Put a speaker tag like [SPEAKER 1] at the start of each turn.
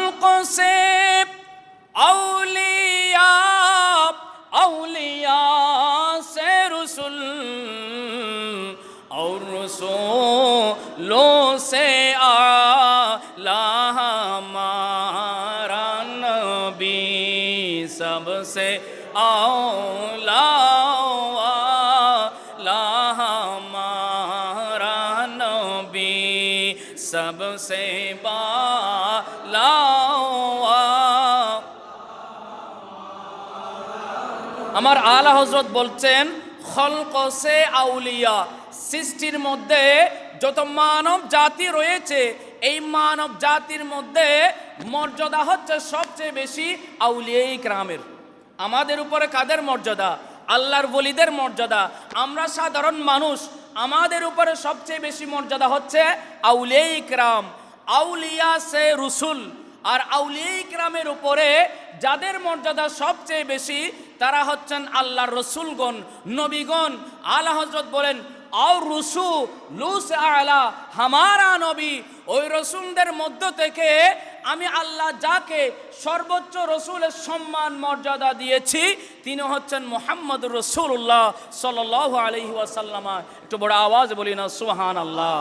[SPEAKER 1] खल्क़ से औलिया, औलिया से रसूल, और रसूलों से आला हमारा नबी, सबसे औला हमारा नबी, सबसे बाला। আমার আলা হযরত বলছেন খলক সে আউলিয়া, সৃষ্টির মধ্যে যত মানব জাতি রয়েছে এই মানব জাতির মধ্যে মর্যাদা হচ্ছে সবচেয়ে বেশি আউলিয়ায়ে ইকরামের। আমাদের উপরে কাদের মর্যাদা? আল্লাহর ওলিদের মর্যাদা। আমরা সাধারণ মানুষ, আমাদের উপরে সবচেয়ে বেশি মর্যাদা হচ্ছে আউলিয়ায়ে ইকরাম, আউলিয়া সে রসুল। আর আউলিয়ায়ে ইকরামের উপরে যাদের মর্যাদা সবচেয়ে বেশি তারা হচ্ছেন আল্লাহর রসুলগণ, নবীগণ। আলা হযরত বলেন আর রসুলুস আলা হামারা নবী, ওই রসুলদের মধ্য থেকে আমি আল্লাহ যাকে সর্বোচ্চ রসুলের সম্মান মর্যাদা দিয়েছি তিনি হচ্ছেন মুহাম্মদুর রাসূলুল্লাহ সাল্লাল্লাহু আলাইহি ওয়াসাল্লাম। একটু বড় আওয়াজ বলি না সুবহানাল্লাহ।